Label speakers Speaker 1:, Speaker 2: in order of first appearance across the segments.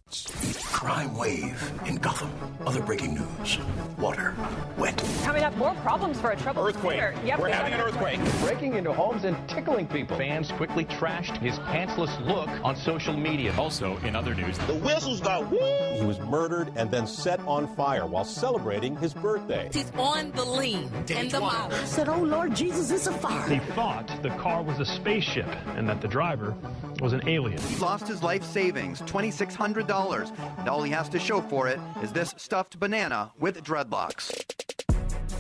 Speaker 1: Crime wave in Gotham. Other breaking news. Water. Wet.
Speaker 2: Coming up, more problems for a troubled
Speaker 3: Earthquake.
Speaker 2: skater. Yep,
Speaker 3: We're having an earthquake.
Speaker 4: Breaking into homes and tickling people.
Speaker 5: Fans quickly trashed his pantsless look on social media.
Speaker 6: Also, in other news,
Speaker 3: The whistles go woo!
Speaker 7: He was murdered and then set on fire while celebrating his birthday.
Speaker 8: He's on the lean and the model.
Speaker 9: I said, oh, Lord Jesus, it's a fire.
Speaker 6: he thought the car was a spaceship and that the driver was an alien.
Speaker 10: He lost his life savings, $2,600, and all he has to show for it is this stuffed banana with dreadlocks.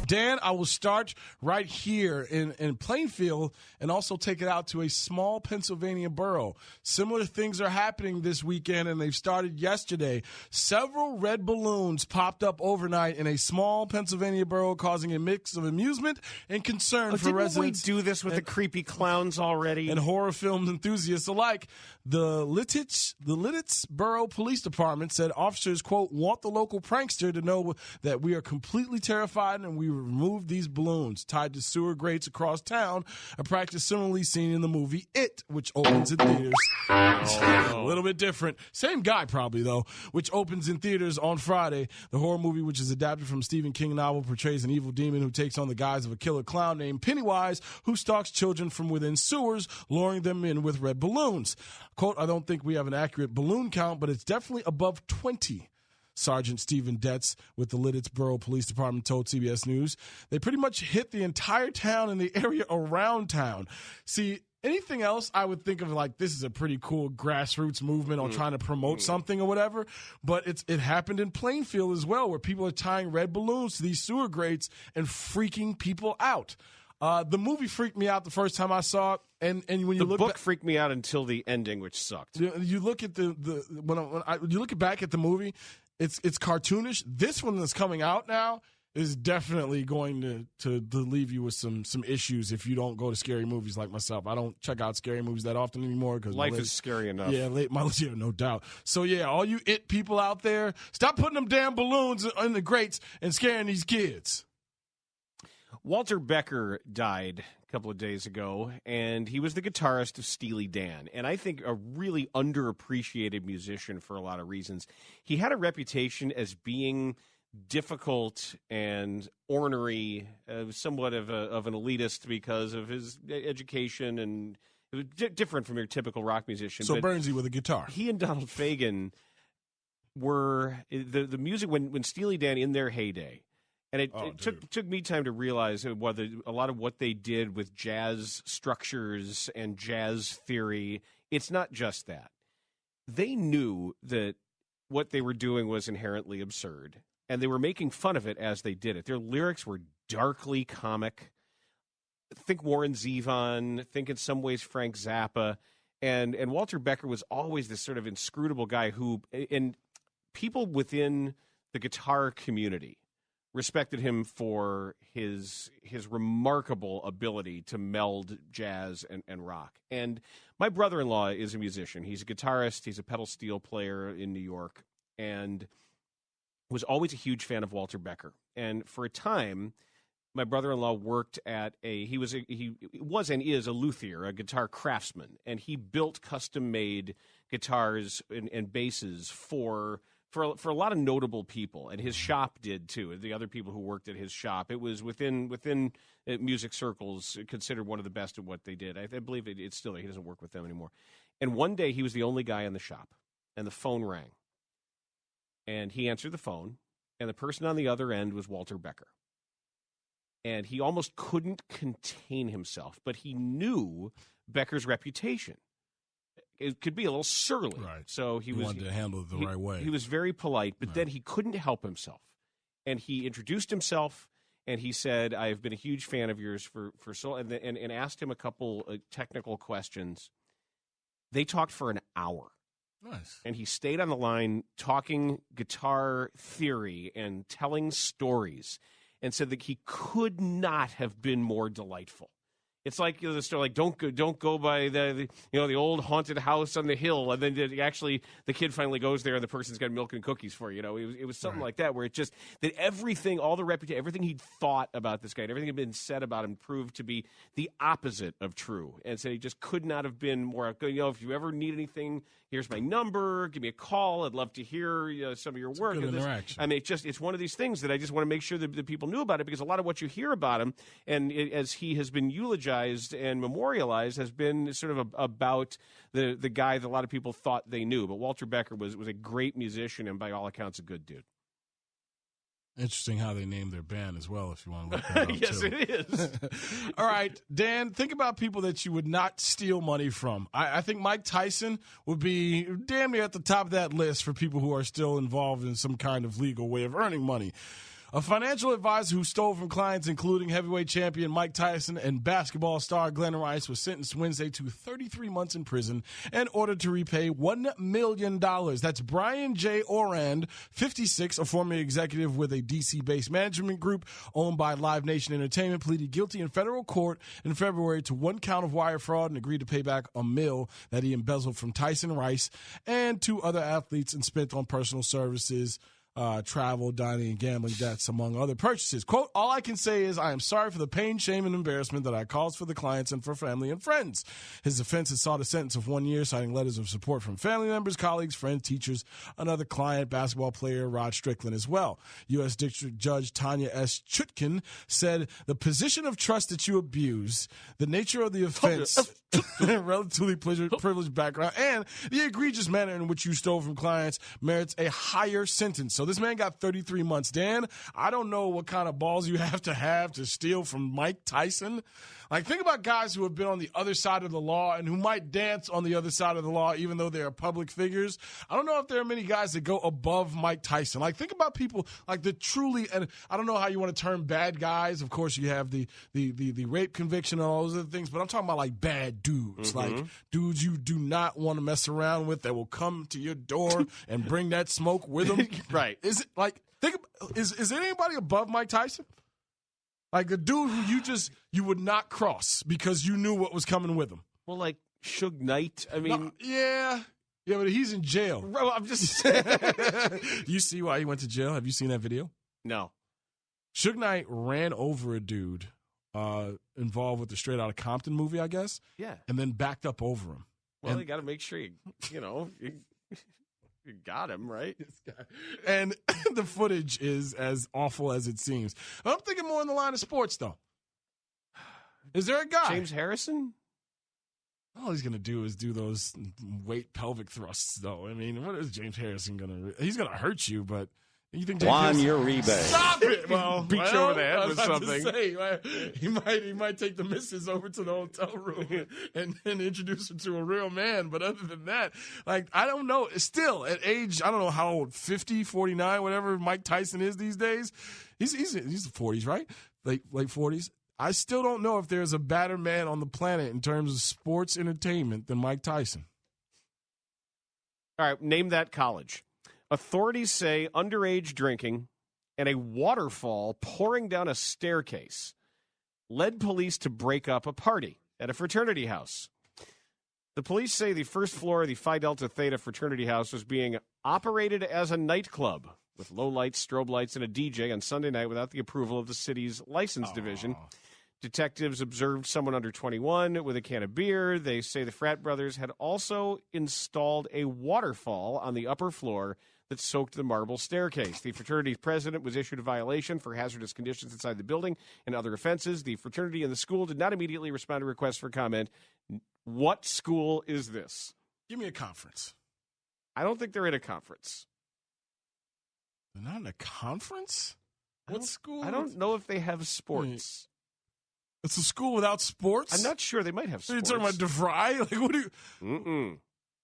Speaker 11: Dan, I will start right here in Plainfield and also take it out to a small Pennsylvania borough. Similar things are happening this weekend, and they've started yesterday. Several red balloons popped up overnight in a small Pennsylvania borough, causing a mix of amusement and concern for residents.
Speaker 3: Didn't we do this with the creepy clowns already?
Speaker 11: And horror film enthusiasts alike. The Lidditz Borough Police Department said officers, quote, want the local prankster to know that we are completely terrified and we removed these balloons tied to sewer grates across town, a practice similarly seen in the movie It, which opens in theaters. A little bit different. Same guy probably, though, which opens in theaters on Friday. The horror movie, which is adapted from Stephen King novel, portrays an evil demon who takes on the guise of a killer clown named Pennywise, who stalks children from within sewers, luring them in with red balloons. Quote, I don't think we have an accurate balloon count, but it's definitely above 20. Sergeant Stephen Detz with the Lidditz Borough Police Department told CBS News. They pretty much hit the entire town and the area around town. See, anything else, I would think of like this is a pretty cool grassroots movement on trying to promote something or whatever. But it happened in Plainfield as well, where people are tying red balloons to these sewer grates and freaking people out. The movie freaked me out the first time I saw it, and when you
Speaker 3: the book freaked me out until the ending, which sucked.
Speaker 11: You look at you look back at the movie, it's cartoonish. This one that's coming out now is definitely going to leave you with some issues if you don't go to scary movies like myself. I don't check out scary movies that often anymore because
Speaker 3: life is scary enough.
Speaker 11: Yeah, no doubt. So yeah, all you it people out there, stop putting them damn balloons in the grates and scaring these kids.
Speaker 3: Walter Becker died a couple of days ago, and he was the guitarist of Steely Dan, and I think a really underappreciated musician for a lot of reasons. He had a reputation as being difficult and ornery, somewhat of an elitist because of his education, and it was different from your typical rock musician.
Speaker 11: So Bernstein with a guitar.
Speaker 3: He and Donald Fagen were the music when Steely Dan in their heyday. And it took me time to realize whether a lot of what they did with jazz structures and jazz theory, it's not just that. They knew that what they were doing was inherently absurd, and they were making fun of it as they did it. Their lyrics were darkly comic. Think Warren Zevon, think in some ways Frank Zappa. And Walter Becker was always this sort of inscrutable guy who, and people within the guitar community respected him for his remarkable ability to meld jazz and rock. And my brother-in-law is a musician. He's a guitarist. He's a pedal steel player in New York, and was always a huge fan of Walter Becker. And for a time, my brother-in-law worked at he was and is a luthier, a guitar craftsman, and he built custom-made guitars and basses for a lot of notable people, and his shop did too. The other people who worked at his shop, it was within music circles considered one of the best at what they did. I believe it's still there. He doesn't work with them anymore. And one day he was the only guy in the shop, and the phone rang, and he answered the phone, and the person on the other end was Walter Becker, and he almost couldn't contain himself, but he knew Becker's reputation. It could be a little surly.
Speaker 11: Right.
Speaker 3: So he
Speaker 11: wanted to handle it the right way.
Speaker 3: He was very polite, but then he couldn't help himself. And he introduced himself, and he said, I've been a huge fan of yours for so, and asked him a couple technical questions. They talked for an hour.
Speaker 11: Nice.
Speaker 3: And he stayed on the line talking guitar theory and telling stories, and said that he could not have been more delightful. It's like the story, like don't go by the old haunted house on the hill, and then the kid finally goes there and the person's got milk and cookies for you. It was something like that, where it just that everything, all the reputation, everything he'd thought about this guy, and everything had been said about him proved to be the opposite of true, and so he just could not have been more. If you ever need anything, here's my number. Give me a call. I'd love to hear some of your work.
Speaker 11: Good interaction.
Speaker 3: I mean, it's one of these things that I just want to make sure that people knew about it, because a lot of what you hear about him, and as he has been eulogized and memorialized, has been sort of about the guy that a lot of people thought they knew. But Walter Becker was a great musician and by all accounts a good dude.
Speaker 11: Interesting how they named their band as well, if you want to look that up.
Speaker 3: Yes,
Speaker 11: too.
Speaker 3: it is.
Speaker 11: All right, Dan, think about people that you would not steal money from. I think Mike Tyson would be damn near at the top of that list for people who are still involved in some kind of legal way of earning money. A financial advisor who stole from clients, including heavyweight champion Mike Tyson and basketball star Glenn Rice, was sentenced Wednesday to 33 months in prison and ordered to repay $1 million. That's Brian J. Orand, 56, a former executive with a D.C.-based management group owned by Live Nation Entertainment, pleaded guilty in federal court in February to one count of wire fraud and agreed to pay back $1 million that he embezzled from Tyson, Rice, and 2 other athletes and spent on personal services, travel, dining, and gambling debts, among other purchases. Quote, all I can say is I am sorry for the pain, shame, and embarrassment that I caused for the clients and for family and friends. His defense has sought a sentence of 1 year, citing letters of support from family members, colleagues, friends, teachers, another client, basketball player, Rod Strickland as well. U.S. District Judge Tanya S. Chutkin said the position of trust that you abuse, the nature of the offense, relatively privileged background, and the egregious manner in which you stole from clients merits a higher sentence. So this man got 33 months. Dan, I don't know what kind of balls you have to steal from Mike Tyson. Like, think about guys who have been on the other side of the law and who might dance on the other side of the law even though they are public figures. I don't know if there are many guys that go above Mike Tyson. Like, think about people like the truly, and I don't know how you want to term bad guys. Of course, you have the rape conviction and all those other things, but I'm talking about like bad dudes, like dudes you do not want to mess around with that will come to your door and bring that smoke with them.
Speaker 3: Right.
Speaker 11: Is it like, is there anybody above Mike Tyson? Like a dude who you would not cross because you knew what was coming with him.
Speaker 3: Well, like Suge Knight. I mean,
Speaker 11: no, yeah, but he's in jail.
Speaker 3: Bro, I'm just saying.
Speaker 11: You see why he went to jail? Have you seen that video?
Speaker 3: No.
Speaker 11: Suge Knight ran over a dude involved with the Straight Outta Compton movie, I guess.
Speaker 3: Yeah.
Speaker 11: And then backed up over him.
Speaker 3: Well, you got to make sure you got him, right?
Speaker 11: And the footage is as awful as it seems. I'm thinking more in the line of sports, though. Is there a guy?
Speaker 3: James Harrison?
Speaker 11: All he's going to do is do those weight pelvic thrusts, though. I mean, what is James Harrison going to – he's going to hurt you, but – you think
Speaker 7: Juan Uribe.
Speaker 11: Stop it! Well,
Speaker 3: beat you over the head with something.
Speaker 11: He might take the missus over to the hotel room and introduce her to a real man. But other than that, like, I don't know. Still, at age, I don't know how old, 50, 49, whatever Mike Tyson is these days. He's the 40s, right? Late 40s. I still don't know if there's a badder man on the planet in terms of sports entertainment than Mike Tyson.
Speaker 3: All right, name that college. Authorities say underage drinking and a waterfall pouring down a staircase led police to break up a party at a fraternity house. The police say the first floor of the Phi Delta Theta fraternity house was being operated as a nightclub with low lights, strobe lights, and a DJ on Sunday night without the approval of the city's license division. Detectives observed someone under 21 with a can of beer. They say the frat brothers had also installed a waterfall on the upper floor that soaked the marble staircase. The fraternity's president was issued a violation for hazardous conditions inside the building and other offenses. The fraternity and the school did not immediately respond to requests for comment. What school is this?
Speaker 11: Give me a conference.
Speaker 3: I don't think they're in a conference.
Speaker 11: They're not in a conference? What school?
Speaker 3: I don't know if they have sports.
Speaker 11: It's a school without sports?
Speaker 3: I'm not sure. They might have sports.
Speaker 11: Are you talking about DeVry? Like, what do you...
Speaker 3: Mm-mm.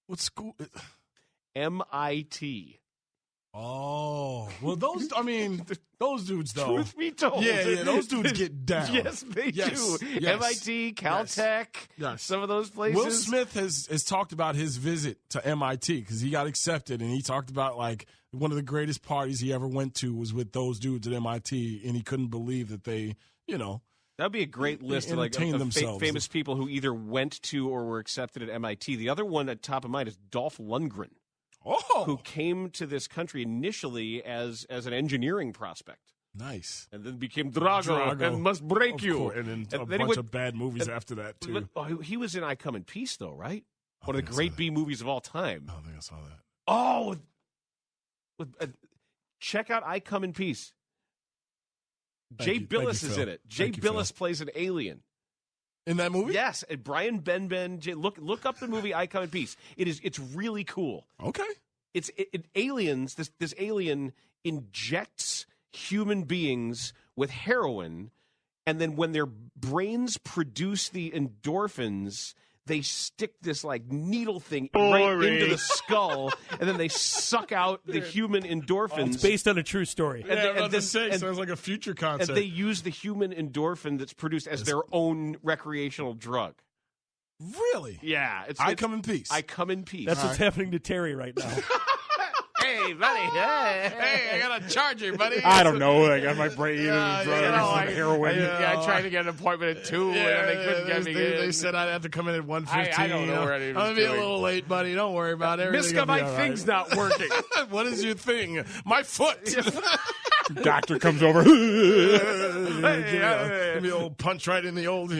Speaker 11: What school?
Speaker 3: MIT.
Speaker 11: Oh, well, those dudes, though.
Speaker 3: Truth be told.
Speaker 11: Yeah, those dudes get down.
Speaker 3: Yes, they do.
Speaker 11: Yes.
Speaker 3: MIT, Caltech, some of those places.
Speaker 11: Will Smith has talked about his visit to MIT because he got accepted, and he talked about, like, one of the greatest parties he ever went to was with those dudes at MIT, and he couldn't believe that they,
Speaker 3: That'd be a great list of famous people who either went to or were accepted at MIT. The other one at top of mind is Dolph Lundgren, who came to this country initially as an engineering prospect.
Speaker 11: Nice.
Speaker 3: And then became Drago and Must Break You.
Speaker 11: And then a bunch of bad movies after that, too.
Speaker 3: He was in I Come in Peace, though, right? One of the great B movies of all time.
Speaker 11: I don't think I saw that.
Speaker 3: Oh, check out I Come in Peace. Jay Billis is in it. Jay Billis plays an alien.
Speaker 11: In that movie?
Speaker 3: Yes. And Brian Benben. Look up the movie I Come in Peace. It's really cool.
Speaker 11: Okay.
Speaker 3: Aliens, this alien injects human beings with heroin, and then their brains produce the endorphins, they stick this needle thing right into the skull, and then they suck out the human endorphins.
Speaker 12: It's based on a true story.
Speaker 11: Sounds like a future concept.
Speaker 3: And they use the human endorphin that's produced as their own recreational drug.
Speaker 11: Really?
Speaker 3: Yeah.
Speaker 11: I Come in Peace.
Speaker 3: I Come in Peace.
Speaker 12: That's what's happening to Terry right now.
Speaker 3: Hey, buddy. Hey,
Speaker 11: I got a charger, buddy.
Speaker 13: I don't know. I got my brain and heroin.
Speaker 3: I tried to get an appointment at 2, and they couldn't get me in.
Speaker 11: They said I'd have to come in at 1:15.
Speaker 3: I don't know where it is.
Speaker 11: I'm going to be a little late, buddy. Don't worry about it.
Speaker 3: Miska, my thing's not working.
Speaker 11: What is your thing? My foot.
Speaker 13: Doctor comes over.
Speaker 11: Give me an old punch right in the old,